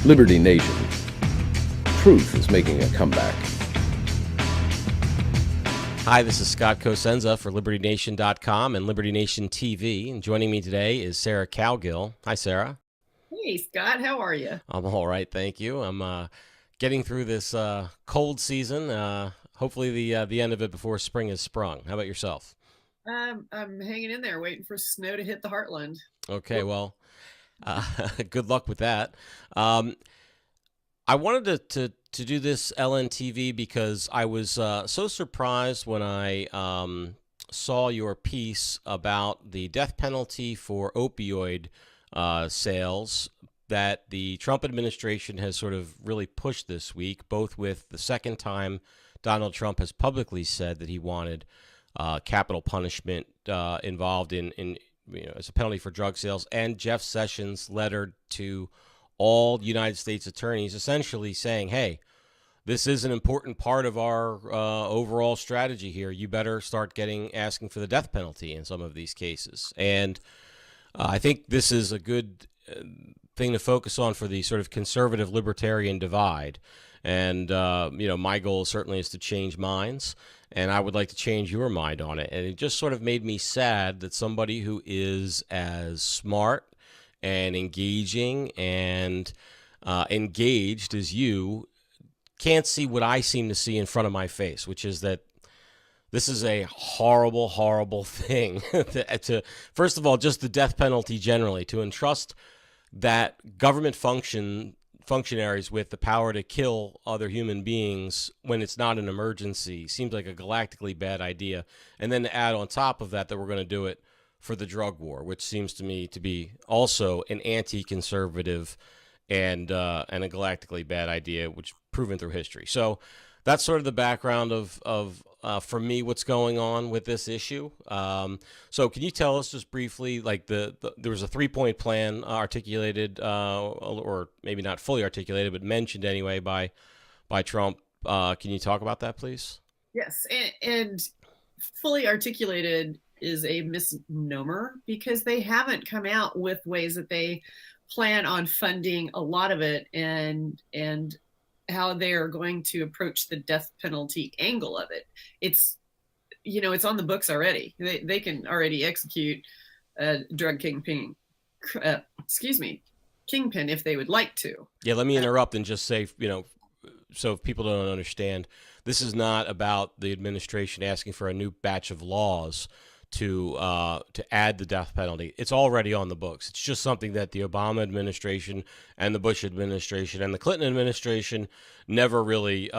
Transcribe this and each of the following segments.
Liberty Nation. Truth is making a comeback. Hi, this is Scott Cosenza for LibertyNation.com and Liberty Nation TV. And joining me today is Sarah Cowgill. Hi, Sarah. Hey, Scott. How are you? I'm all right, thank you. I'm getting through this cold season. Hopefully the end of it before spring has sprung. How about yourself? I'm hanging in there, waiting for snow to hit the heartland. Okay, well, good luck with that. I wanted to do this LNTV because I was so surprised when I saw your piece about the death penalty for opioid sales that the Trump administration has sort of really pushed this week, both with the second time Donald Trump has publicly said that he wanted capital punishment involved in as a penalty for drug sales, and Jeff Sessions' letter to all United States attorneys essentially saying, hey, this is an important part of our overall strategy here. You better start asking for the death penalty in some of these cases. And I think this is a good thing to focus on for the sort of conservative libertarian divide. And, my goal certainly is to change minds, and I would like to change your mind on it. And it just sort of made me sad that somebody who is as smart and engaging and engaged as you can't see what I seem to see in front of my face, which is that this is a horrible, horrible thing to first of all, just the death penalty generally, to entrust that government functionaries with the power to kill other human beings when it's not an emergency seems like a galactically bad idea. And then to add on top of that we're going to do it for the drug war, which seems to me to be also an anti-conservative and a galactically bad idea, which proven through history. So that's sort of the background of for me, what's going on with this issue. So can you tell us just briefly, like there was a 3-point plan articulated, or maybe not fully articulated, but mentioned anyway by Trump. Can you talk about that, please? Yes, and fully articulated is a misnomer because they haven't come out with ways that they plan on funding a lot of it and how they are going to approach the death penalty angle of it. It's on the books already. They can already execute a drug kingpin if they would like to. Yeah, let me interrupt and just say, so if people don't understand, this is not about the administration asking for a new batch of laws to add the death penalty. It's already on the books. It's just something that the Obama administration and the Bush administration and the Clinton administration never really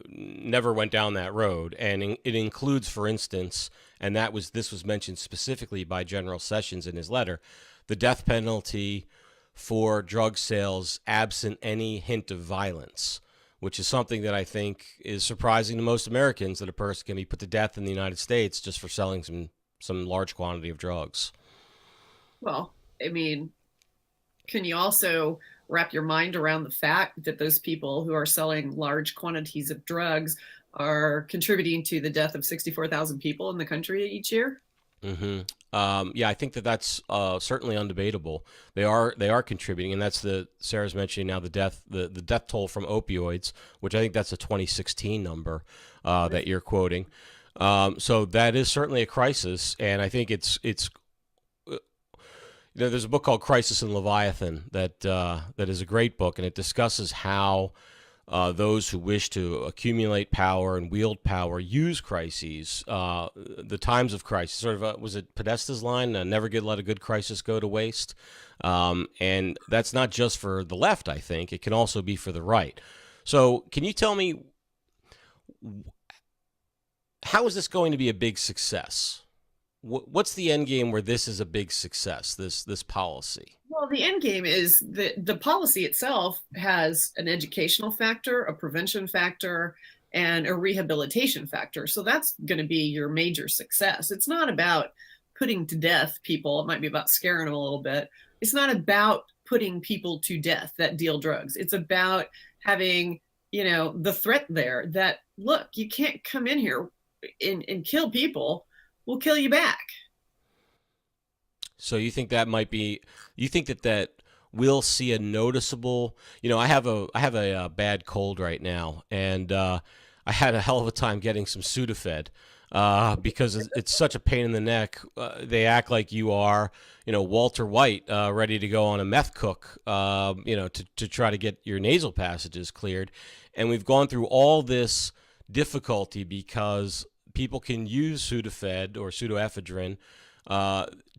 never went down that road. And it includes, for instance, and this was mentioned specifically by General Sessions in his letter, the death penalty for drug sales absent any hint of violence, which is something that I think is surprising to most Americans, that a person can be put to death in the United States just for selling some large quantity of drugs. Well, I mean, can you also wrap your mind around the fact that those people who are selling large quantities of drugs are contributing to the death of 64,000 people in the country each year? Mm-hmm. Yeah, I think that's certainly undebatable. They are contributing, and that's Sarah's mentioning now the death toll from opioids, which I think that's a 2016 number that you're quoting. So that is certainly a crisis, and I think it's there's a book called Crisis in Leviathan that is a great book, and it discusses how those who wish to accumulate power and wield power use crises, the times of crisis. Sort of, was it Podesta's line, never let a good crisis go to waste? And that's not just for the left, I think. It can also be for the right. So can you tell me, how is this going to be a big success? What's the end game where this is a big success, this policy? Well, the end game is the policy itself has an educational factor, a prevention factor, and a rehabilitation factor. So that's going to be your major success. It's not about putting to death people. It might be about scaring them a little bit. It's not about putting people to death that deal drugs. It's about having, the threat there that, look, you can't come in here and kill people. We'll kill you back. So you think that might be, you think that we'll see a noticeable, I have a bad cold right now, and I had a hell of a time getting some Sudafed because it's such a pain in the neck. They act like you are, Walter White, ready to go on a meth cook, to try to get your nasal passages cleared. And we've gone through all this difficulty because people can use Sudafed or pseudoephedrine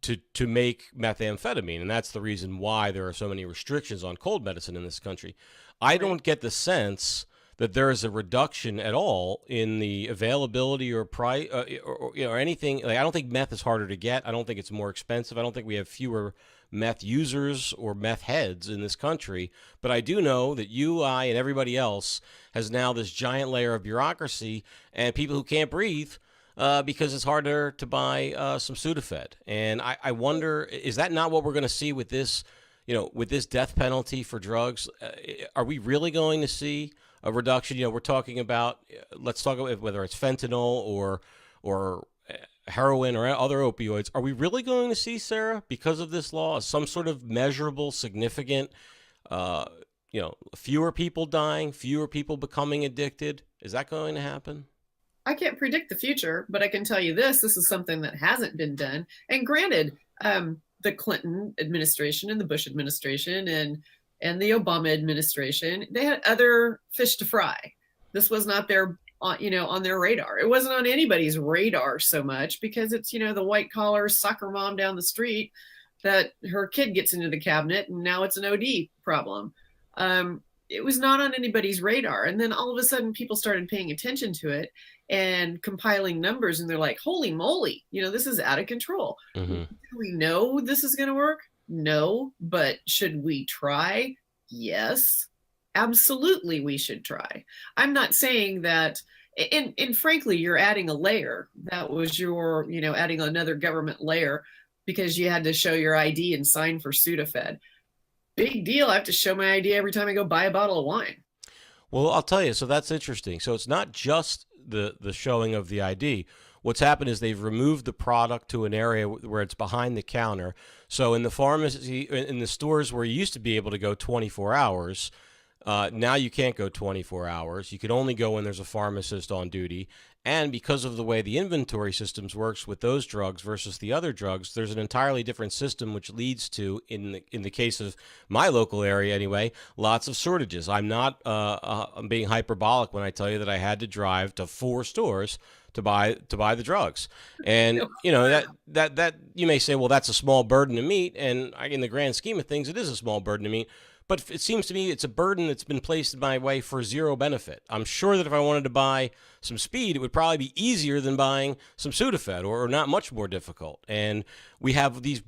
to make methamphetamine, and that's the reason why there are so many restrictions on cold medicine in this country. I don't get the sense that there is a reduction at all in the availability or price or anything. Like, I don't think meth is harder to get. I don't think it's more expensive. I don't think we have fewer meth users or meth heads in this country. But I do know that you, I, and everybody else has now this giant layer of bureaucracy and people who can't breathe because it's harder to buy some Sudafed. And I wonder, is that not what we're going to see with this, with this death penalty for drugs? Are we really going to see a reduction? We're talking about, let's talk about whether it's fentanyl or heroin or other opioids. Are we really going to see, Sarah, because of this law, some sort of measurable, significant, fewer people dying, fewer people becoming addicted? Is that going to happen? I can't predict the future, but I can tell you this is something that hasn't been done. And granted, the Clinton administration and the Bush administration and the Obama administration, they had other fish to fry. This was not on their radar. It wasn't on anybody's radar so much because it's, the white collar soccer mom down the street that her kid gets into the cabinet and now it's an OD problem. It was not on anybody's radar. And then all of a sudden people started paying attention to it and compiling numbers, and they're like, holy moly, this is out of control. Mm-hmm. Do we know this is going to work? No, but should we try? Yes, absolutely we should try. I'm not saying that, and frankly, you're adding a layer. That was your, adding another government layer because you had to show your ID and sign for Sudafed. Big deal. I have to show my ID every time I go buy a bottle of wine. Well, I'll tell you, so that's interesting. So it's not just the showing of the ID. What's happened is they've removed the product to an area where it's behind the counter. So in the pharmacy, in the stores where you used to be able to go 24 hours, now you can't go 24 hours. You can only go when there's a pharmacist on duty. And because of the way the inventory systems works with those drugs versus the other drugs, there's an entirely different system, which leads to, in the case of my local area anyway, lots of shortages. I'm being hyperbolic when I tell you that I had to drive to 4 stores to buy the drugs. And that you may say, well, that's a small burden to meet, and in the grand scheme of things, it is a small burden to meet. But it seems to me it's a burden that's been placed in my way for zero benefit. I'm sure that if I wanted to buy some speed, it would probably be easier than buying some Sudafed, or not much more difficult. And we have these,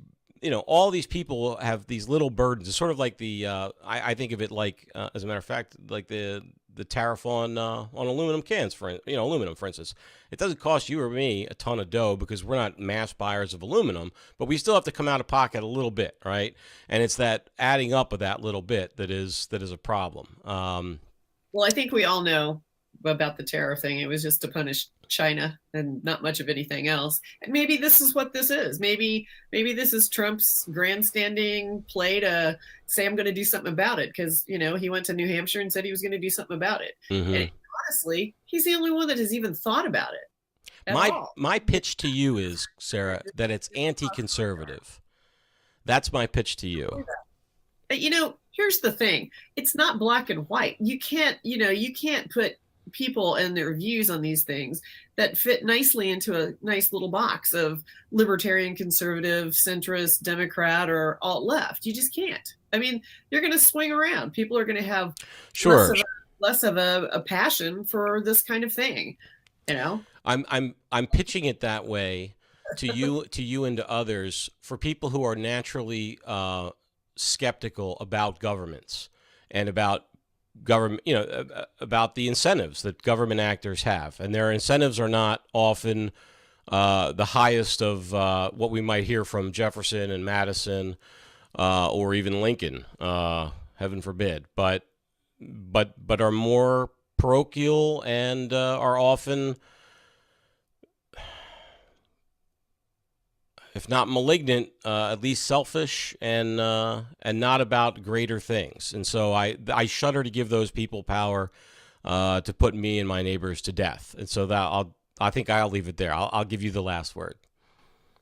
all these people have these little burdens. It's sort of like I think of it like, as a matter of fact, like the tariff on aluminum cans, aluminum, for instance. It doesn't cost you or me a ton of dough because we're not mass buyers of aluminum, but we still have to come out of pocket a little bit, right? And it's that adding up of that little bit that is a problem. Well, I think we all know about the tariff thing. It was just to punish China and not much of anything else. And maybe this is what this is. Maybe this is Trump's grandstanding play to say, I'm going to do something about it. Because, he went to New Hampshire and said he was going to do something about it. Mm-hmm. And honestly, he's the only one that has even thought about it. My pitch to you is, Sarah, that it's anti-conservative. That's my pitch to you. Here's the thing. It's not black and white. You can't put people and their views on these things that fit nicely into a nice little box of libertarian, conservative, centrist, Democrat, or alt-left. You just can't. I mean, you're going to swing around. People are going to have less of a passion for this kind of thing. I'm pitching it that way to you and to others, for people who are naturally skeptical about governments and about government, about the incentives that government actors have. And their incentives are not often the highest of what we might hear from Jefferson and Madison or even Lincoln, heaven forbid, but are more parochial and are often, if not malignant, at least selfish and not about greater things. And so I shudder to give those people power to put me and my neighbors to death. And so I think I'll leave it there. I'll give you the last word.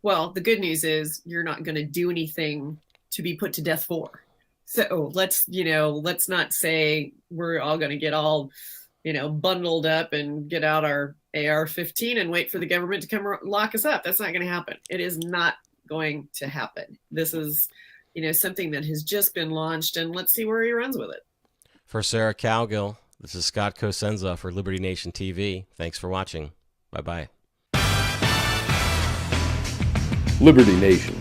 Well, the good news is you're not going to do anything to be put to death for. So let's not say we're all going to get all, bundled up and get out our AR-15 and wait for the government to come lock us up. That's not going to happen. It is not going to happen. This is, something that has just been launched, and let's see where he runs with it. For Sarah Cowgill, this is Scott Cosenza for Liberty Nation TV. Thanks for watching. Bye-bye. Liberty Nation.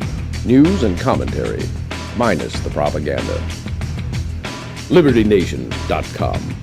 News and commentary, minus the propaganda. LibertyNation.com.